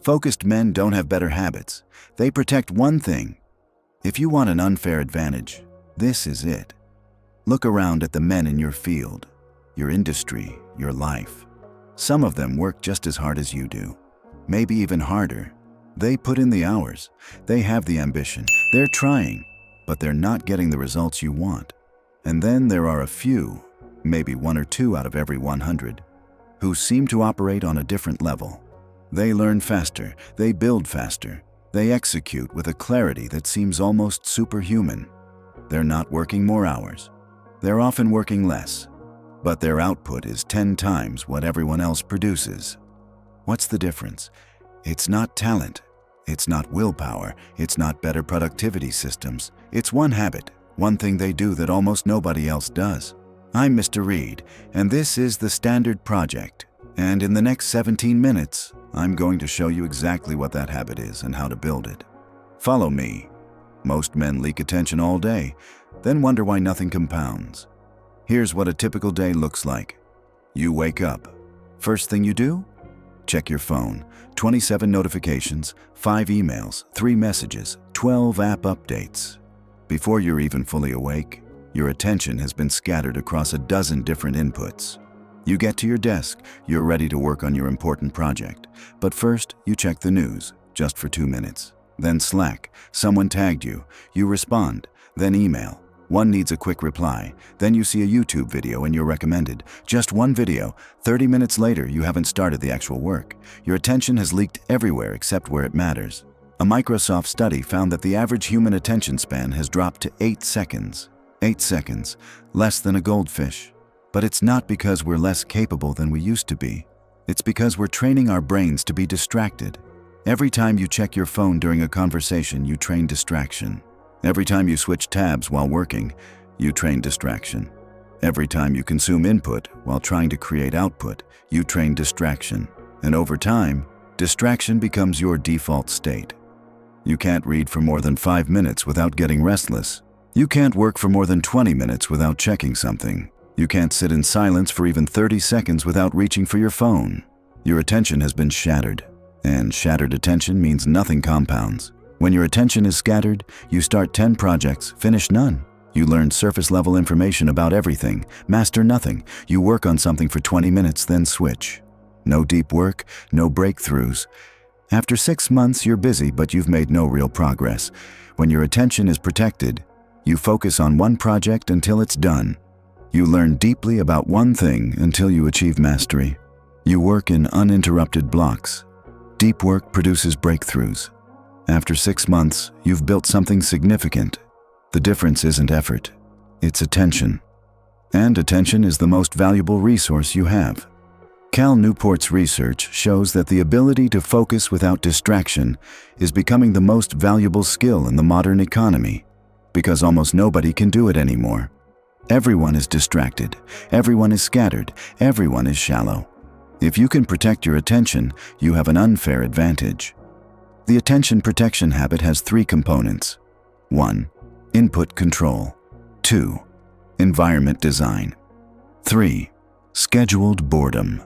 Focused men don't have better habits. They protect one thing. If you want an unfair advantage, this is it. Look around at the men in your field, your industry, your life. Some of them work just as hard as you do, maybe even harder. They put in the hours. They have the ambition. They're trying, but they're not getting the results you want. And then there are a few, maybe 1 or 2 out of every 100, who seem to operate on a different level. They learn faster, they build faster, they execute with a clarity that seems almost superhuman. They're not working more hours. They're often working less, but their output is 10 times what everyone else produces. What's the difference? It's not talent, it's not willpower, it's not better productivity systems. It's one habit, one thing they do that almost nobody else does. I'm Mr. Reed, and this is the Standard Project. And in the next 17 minutes, I'm going to show you exactly what that habit is and how to build it. Follow me. Most men leak attention all day, then wonder why nothing compounds. Here's what a typical day looks like. You wake up. First thing you do? Check your phone. 27 notifications, 5 emails, 3 messages, 12 app updates. Before you're even fully awake, your attention has been scattered across a dozen different inputs. You get to your desk, you're ready to work on your important project. But first, you check the news, just for 2 minutes. Then Slack, someone tagged you, you respond. Then email, one needs a quick reply. Then you see a YouTube video and you're recommended. Just one video, 30 minutes later you haven't started the actual work. Your attention has leaked everywhere except where it matters. A Microsoft study found that the average human attention span has dropped to 8 seconds. 8 seconds, less than a goldfish. But it's not because we're less capable than we used to be. It's because we're training our brains to be distracted. Every time you check your phone during a conversation, you train distraction. Every time you switch tabs while working, you train distraction. Every time you consume input while trying to create output, you train distraction. And over time, distraction becomes your default state. You can't read for more than 5 minutes without getting restless. You can't work for more than 20 minutes without checking something. You can't sit in silence for even 30 seconds without reaching for your phone. Your attention has been shattered, and shattered attention means nothing compounds. When your attention is scattered, you start 10 projects, finish none. You learn surface-level information about everything, master nothing. You work on something for 20 minutes, then switch. No deep work, no breakthroughs. After 6 months, you're busy, but you've made no real progress. When your attention is protected, you focus on one project until it's done. You learn deeply about one thing until you achieve mastery. You work in uninterrupted blocks. Deep work produces breakthroughs. After 6 months, you've built something significant. The difference isn't effort, it's attention. And attention is the most valuable resource you have. Cal Newport's research shows that the ability to focus without distraction is becoming the most valuable skill in the modern economy, because almost nobody can do it anymore. Everyone is distracted, everyone is scattered, everyone is shallow. If you can protect your attention, you have an unfair advantage. The attention protection habit has 3 components. 1. Input control. 2. Environment design. 3. Scheduled boredom.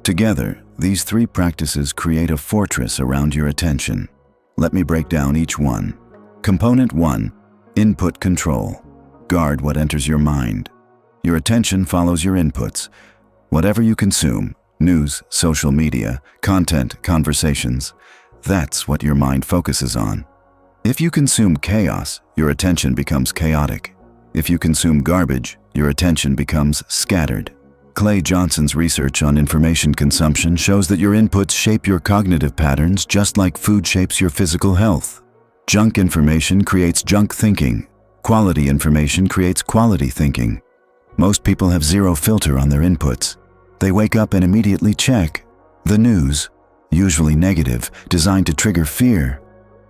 Together, these 3 practices create a fortress around your attention. Let me break down each one. Component 1. Input control. Guard what enters your mind. Your attention follows your inputs. Whatever you consume, news, social media, content, conversations, that's what your mind focuses on. If you consume chaos, your attention becomes chaotic. If you consume garbage, your attention becomes scattered. Clay Johnson's research on information consumption shows that your inputs shape your cognitive patterns just like food shapes your physical health. Junk information creates junk thinking. Quality information creates quality thinking. Most people have zero filter on their inputs. They wake up and immediately check. The news, usually negative, designed to trigger fear.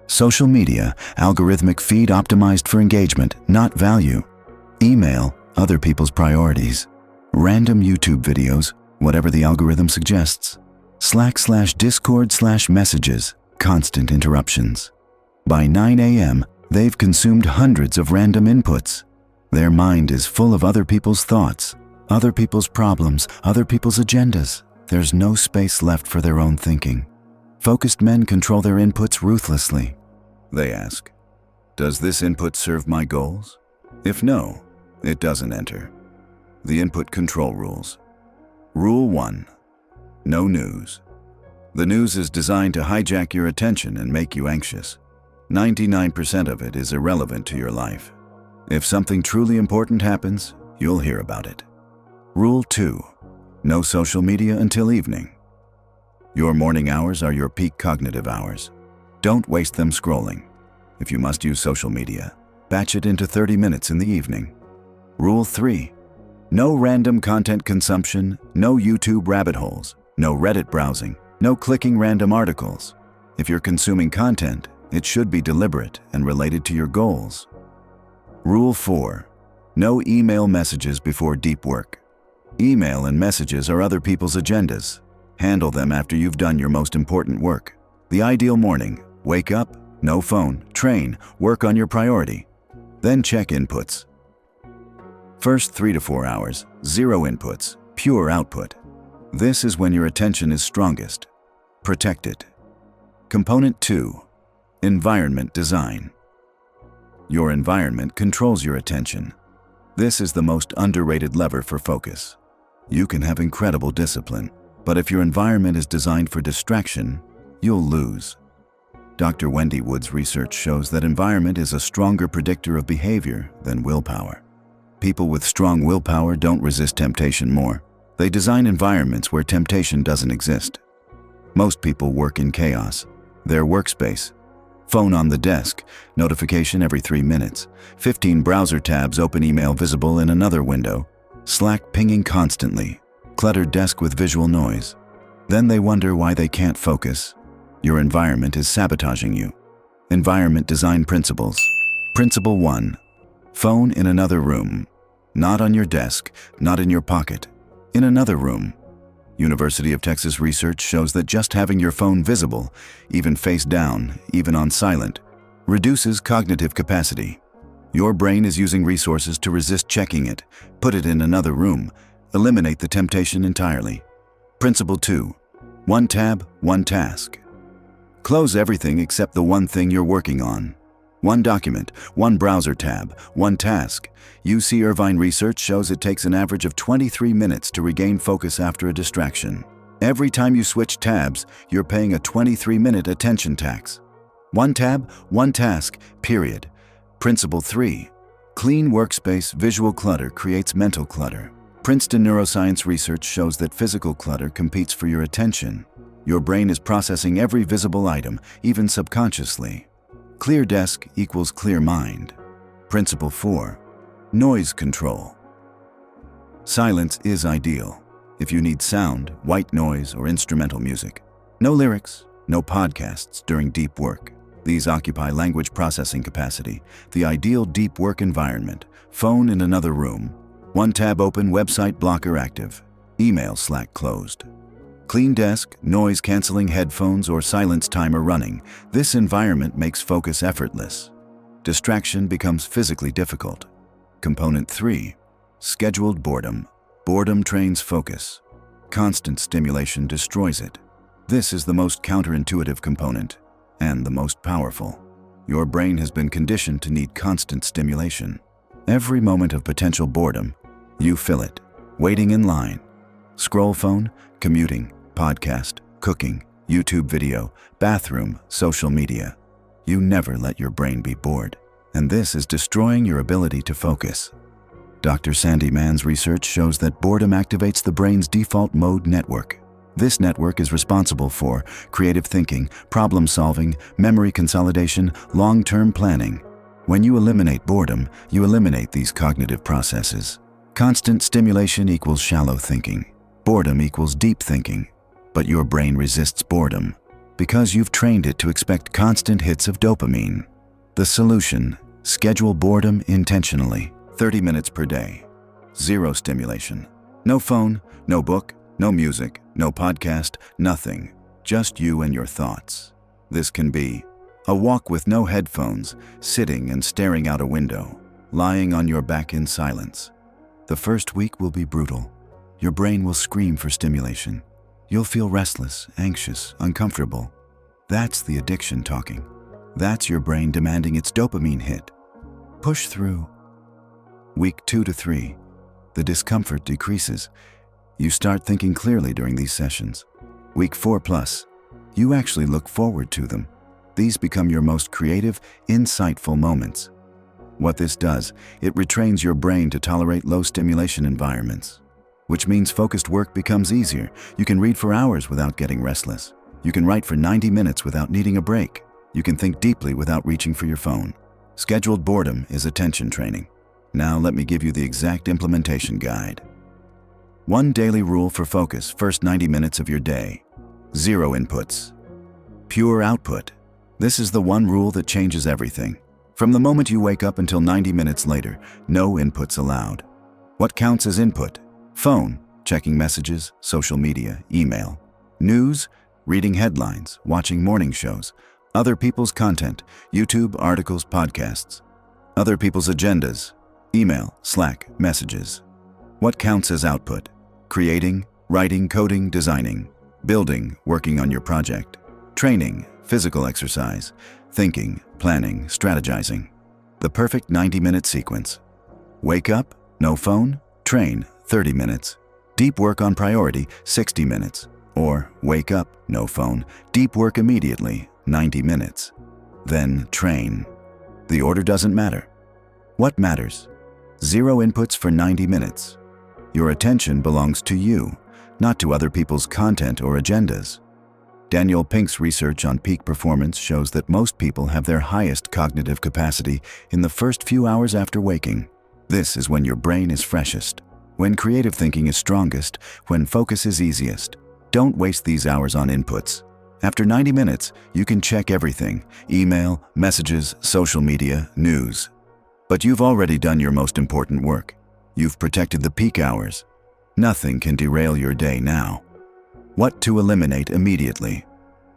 Social media, algorithmic feed optimized for engagement, not value. Email, other people's priorities. Random YouTube videos, whatever the algorithm suggests. Slack/Discord/messages, constant interruptions. By 9 a.m., they've consumed hundreds of random inputs. Their mind is full of other people's thoughts, other people's problems, other people's agendas. There's no space left for their own thinking. Focused men control their inputs ruthlessly. They ask, "Does this input serve my goals?" If no, it doesn't enter. The input control rules. Rule 1. No news. The news is designed to hijack your attention and make you anxious. 99% of it is irrelevant to your life. If something truly important happens, you'll hear about it. Rule 2. No social media until evening. Your morning hours are your peak cognitive hours. Don't waste them scrolling. If you must use social media, batch it into 30 minutes in the evening. Rule 3. No random content consumption, no YouTube rabbit holes, no Reddit browsing, no clicking random articles. If you're consuming content, it should be deliberate and related to your goals. Rule 4. No email messages before deep work. Email and messages are other people's agendas. Handle them after you've done your most important work. The ideal morning: wake up, no phone, train, work on your priority. Then check inputs. First 3 to 4 hours, zero inputs, pure output. This is when your attention is strongest. Protect it. Component 2. Environment design. Your environment controls your attention. This is the most underrated lever for focus. You can have incredible discipline, but if your environment is designed for distraction, you'll lose. Dr. Wendy Wood's research shows that environment is a stronger predictor of behavior than willpower. People with strong willpower don't resist temptation more. They design environments where temptation doesn't exist. Most people work in chaos. Their workspace: phone on the desk, notification every 3 minutes, 15 browser tabs open, email visible in another window, Slack pinging constantly, cluttered desk with visual noise. Then they wonder why they can't focus. Your environment is sabotaging you. Environment design principles. Principle 1. Phone in another room. Not on your desk, not in your pocket. In another room. University of Texas research shows that just having your phone visible, even face down, even on silent, reduces cognitive capacity. Your brain is using resources to resist checking it. Put it in another room. Eliminate the temptation entirely. Principle 2. One tab, one task. Close everything except the one thing you're working on. One document, one browser tab, one task. UC Irvine research shows it takes an average of 23 minutes to regain focus after a distraction. Every time you switch tabs, you're paying a 23-minute attention tax. One tab, one task, period. Principle 3. Clean workspace. Visual clutter creates mental clutter. Princeton neuroscience research shows that physical clutter competes for your attention. Your brain is processing every visible item, even subconsciously. Clear desk equals clear mind. Principle 4. Noise control. Silence is ideal. If you need sound, white noise, or instrumental music. No lyrics, no podcasts during deep work. These occupy language processing capacity. The ideal deep work environment: phone in another room, one tab open, website blocker active, email Slack closed. Clean desk, noise-canceling headphones, or silence timer running. This environment makes focus effortless. Distraction becomes physically difficult. Component 3. Scheduled boredom. Boredom trains focus. Constant stimulation destroys it. This is the most counterintuitive component, and the most powerful. Your brain has been conditioned to need constant stimulation. Every moment of potential boredom, you fill it. Waiting in line, scroll phone, commuting, podcast, cooking, YouTube video, bathroom, social media. You never let your brain be bored, and this is destroying your ability to focus. Dr. Sandy Mann's research shows that boredom activates the brain's default mode network. This network is responsible for creative thinking, problem solving, memory consolidation, long-term planning. When you eliminate boredom, you eliminate these cognitive processes. Constant stimulation equals shallow thinking. Boredom equals deep thinking. But your brain resists boredom because you've trained it to expect constant hits of dopamine. The solution: schedule boredom intentionally. 30 minutes per day. Zero stimulation. No phone, no book, no music, no podcast, nothing. Just you and your thoughts. This can be a walk with no headphones, sitting and staring out a window, lying on your back in silence. The first week will be brutal. Your brain will scream for stimulation. You'll feel restless, anxious, uncomfortable. That's the addiction talking. That's your brain demanding its dopamine hit. Push through. Week 2 to 3. The discomfort decreases. You start thinking clearly during these sessions. Week 4 plus. You actually look forward to them. These become your most creative, insightful moments. What this does, it retrains your brain to tolerate low stimulation environments, which means focused work becomes easier. You can read for hours without getting restless. You can write for 90 minutes without needing a break. You can think deeply without reaching for your phone. Scheduled boredom is attention training. Now let me give you the exact implementation guide. 1 daily rule for focus, first 90 minutes of your day. 0 inputs. Pure output. This is the one rule that changes everything. From the moment you wake up until 90 minutes later, no inputs allowed. What counts as input? Phone, checking messages, social media, email. News, reading headlines, watching morning shows. Other people's content, YouTube, articles, podcasts. Other people's agendas, email, Slack, messages. What counts as output? Creating, writing, coding, designing. Building, working on your project. Training, physical exercise. Thinking, planning, strategizing. The perfect 90-minute sequence. Wake up, no phone. Train, 30 minutes. Deep work on priority, 60 minutes. Or wake up, no phone. Deep work immediately, 90 minutes. Then train. The order doesn't matter. What matters? 0 inputs for 90 minutes. Your attention belongs to you, not to other people's content or agendas. Daniel Pink's research on peak performance shows that most people have their highest cognitive capacity in the first few hours after waking. This is when your brain is freshest, when creative thinking is strongest, when focus is easiest. Don't waste these hours on inputs. After 90 minutes, you can check everything: email, messages, social media, news. But you've already done your most important work. You've protected the peak hours. Nothing can derail your day now. What to eliminate immediately?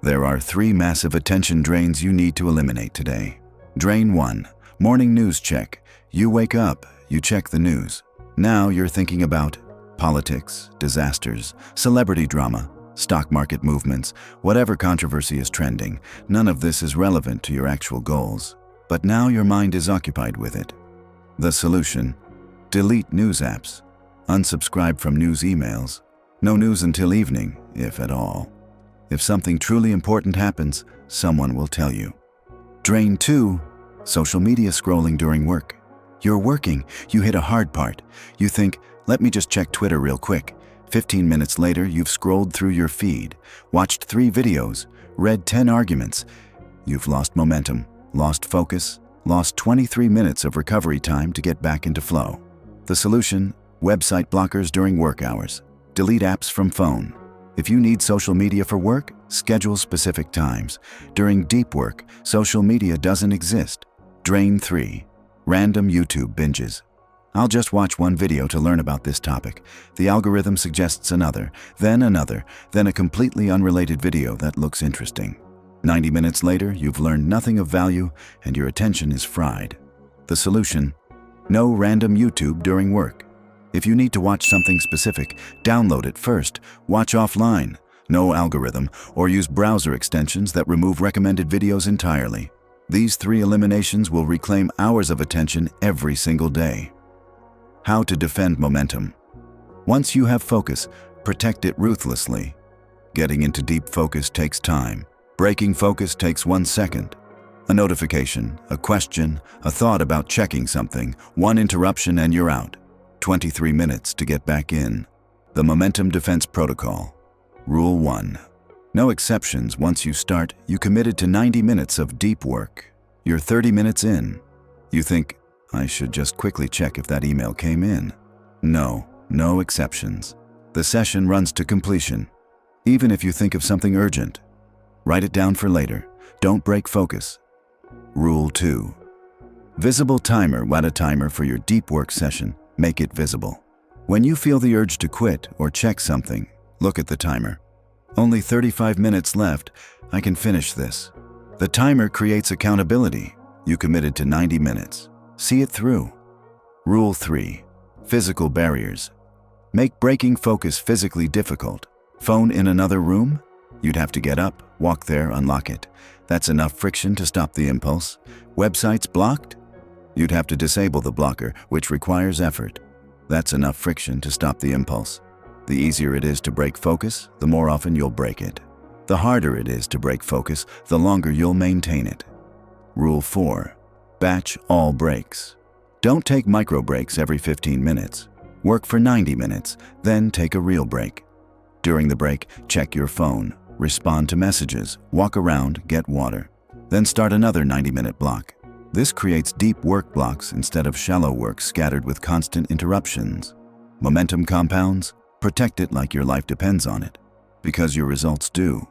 There are 3 massive attention drains you need to eliminate today. Drain 1, morning news check. You wake up, you check the news. Now you're thinking about politics, disasters, celebrity drama, stock market movements, whatever controversy is trending. None of this is relevant to your actual goals. But now your mind is occupied with it. The solution: delete news apps. Unsubscribe from news emails. No news until evening, if at all. If something truly important happens, someone will tell you. Drain 2, social media scrolling during work. You're working, you hit a hard part. You think, let me just check Twitter real quick. 15 minutes later, you've scrolled through your feed, watched 3 videos, read 10 arguments. You've lost momentum, lost focus, lost 23 minutes of recovery time to get back into flow. The solution: website blockers during work hours. Delete apps from phone. If you need social media for work, schedule specific times. During deep work, social media doesn't exist. Drain 3, random YouTube binges. I'll just watch one video to learn about this topic. The algorithm suggests another, then a completely unrelated video that looks interesting. 90 minutes later, you've learned nothing of value and your attention is fried. The solution: no random YouTube during work. If you need to watch something specific, download it first, watch offline, no algorithm, or use browser extensions that remove recommended videos entirely. These 3 eliminations will reclaim hours of attention every single day. How to defend momentum. Once you have focus, protect it ruthlessly. Getting into deep focus takes time. Breaking focus takes 1 second. A notification, a question, a thought about checking something, 1 interruption and you're out. 23 minutes to get back in. The Momentum Defense Protocol. Rule 1. No exceptions. Once you start, you committed to 90 minutes of deep work. You're 30 minutes in. You think, I should just quickly check if that email came in. No exceptions. The session runs to completion. Even if you think of something urgent, write it down for later. Don't break focus. Rule 2. Visible timer. What a timer for your deep work session. Make it visible. When you feel the urge to quit or check something, look at the timer. Only 35 minutes left. I can finish this. The timer creates accountability. You committed to 90 minutes. See it through. Rule 3. Physical barriers. Make breaking focus physically difficult. Phone in another room? You'd have to get up, walk there, unlock it. That's enough friction to stop the impulse. Websites blocked? You'd have to disable the blocker, which requires effort. That's enough friction to stop the impulse. The easier it is to break focus, the more often you'll break it. The harder it is to break focus, the longer you'll maintain it. Rule 4. Batch all breaks. Don't take micro breaks every 15 minutes. Work for 90 minutes, then take a real break. During the break, check your phone, respond to messages, walk around, get water. Then start another 90-minute block. This creates deep work blocks instead of shallow work scattered with constant interruptions. Momentum compounds. Protect it like your life depends on it, because your results do.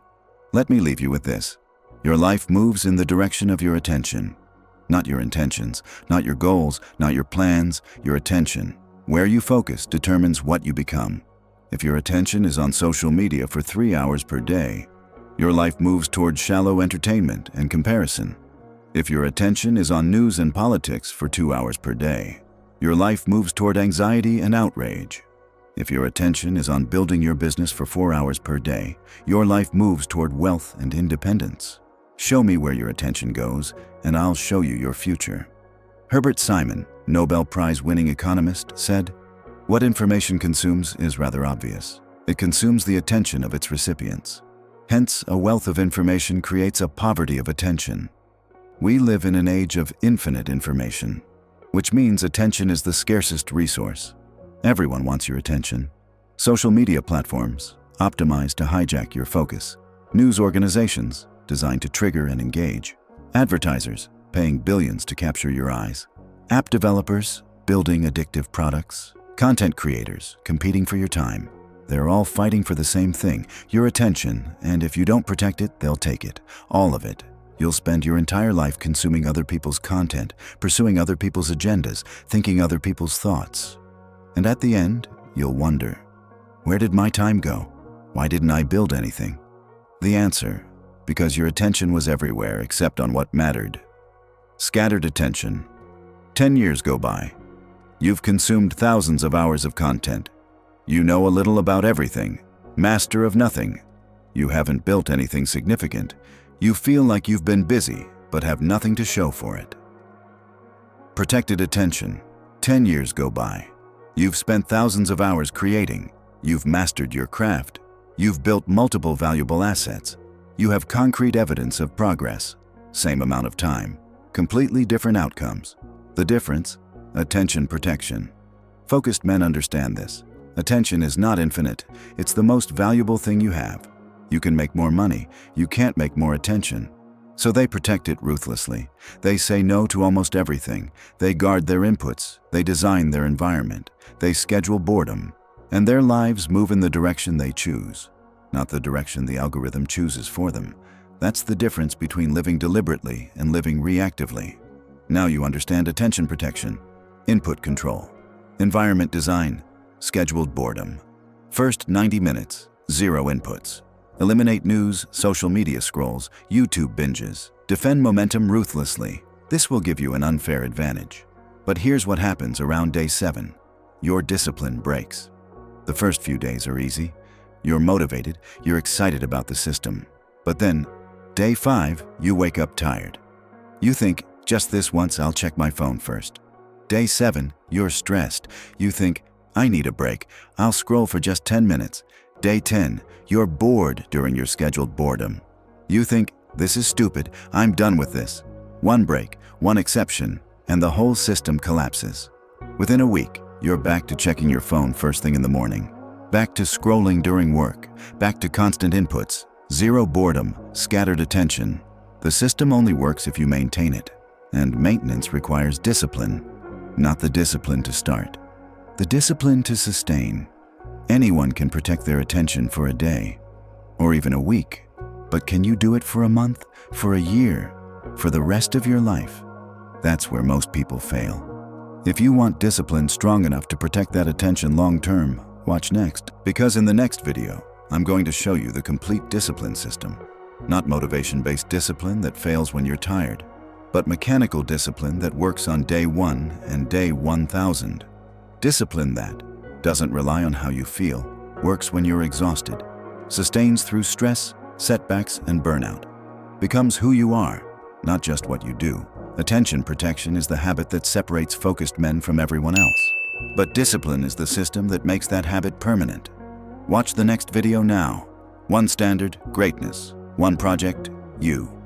Let me leave you with this. Your life moves in the direction of your attention. Not your intentions, not your goals, not your plans, your attention. Where you focus determines what you become. If your attention is on social media for 3 hours per day, your life moves towards shallow entertainment and comparison. If your attention is on news and politics for 2 hours per day, your life moves toward anxiety and outrage. If your attention is on building your business for 4 hours per day, your life moves toward wealth and independence. Show me where your attention goes, and I'll show you your future. Herbert Simon, Nobel Prize-winning economist, said, "What information consumes is rather obvious. It consumes the attention of its recipients. Hence, a wealth of information creates a poverty of attention. We live in an age of infinite information, which means attention is the scarcest resource. Everyone wants your attention. Social media platforms, optimized to hijack your focus. News organizations, designed to trigger and engage. Advertisers, paying billions to capture your eyes. App developers, building addictive products. Content creators, competing for your time. They're all fighting for the same thing, your attention, and if you don't protect it, they'll take it. All of it. You'll spend your entire life consuming other people's content, pursuing other people's agendas, thinking other people's thoughts. And at the end, you'll wonder, where did my time go? Why didn't I build anything? The answer, because your attention was everywhere except on what mattered. Scattered attention. 10 years go by. You've consumed thousands of hours of content. You know a little about everything, master of nothing. You haven't built anything significant. You feel like you've been busy, but have nothing to show for it. Protected attention. 10 years go by. You've spent thousands of hours creating. You've mastered your craft. You've built multiple valuable assets. You have concrete evidence of progress. Same amount of time. Completely different outcomes. The difference? Attention protection. Focused men understand this. Attention is not infinite. It's the most valuable thing you have. You can make more money. You can't make more attention. So they protect it ruthlessly. They say no to almost everything. They guard their inputs. They design their environment. They schedule boredom. And their lives move in the direction they choose, not the direction the algorithm chooses for them. That's the difference between living deliberately and living reactively. Now you understand attention protection, input control, environment design, scheduled boredom. First 90 minutes, 0 inputs. Eliminate news, social media scrolls, YouTube binges. Defend momentum ruthlessly. This will give you an unfair advantage. But here's what happens around day 7. Your discipline breaks. The first few days are easy. You're motivated, you're excited about the system. But then, day 5, you wake up tired. You think, just this once I'll check my phone first. Day 7, you're stressed. You think, I need a break. I'll scroll for just 10 minutes. Day 10, you're bored during your scheduled boredom. You think, this is stupid, I'm done with this. One break, one exception, and the whole system collapses. Within a week, you're back to checking your phone first thing in the morning. Back to scrolling during work. Back to constant inputs. 0 boredom, scattered attention. The system only works if you maintain it. And maintenance requires discipline. Not the discipline to start. The discipline to sustain. Anyone can protect their attention for a day, or even a week. But can you do it for a month, for a year, for the rest of your life? That's where most people fail. If you want discipline strong enough to protect that attention long-term, watch next, because in the next video, I'm going to show you the complete discipline system. Not motivation-based discipline that fails when you're tired, but mechanical discipline that works on day 1 and day 1000. Discipline that doesn't rely on how you feel, works when you're exhausted, sustains through stress, setbacks, and burnout becomes who you are, not just what you do. Attention protection is the habit that separates focused men from everyone else. But discipline is the system that makes that habit permanent. Watch the next video now. One standard, greatness. One project, you.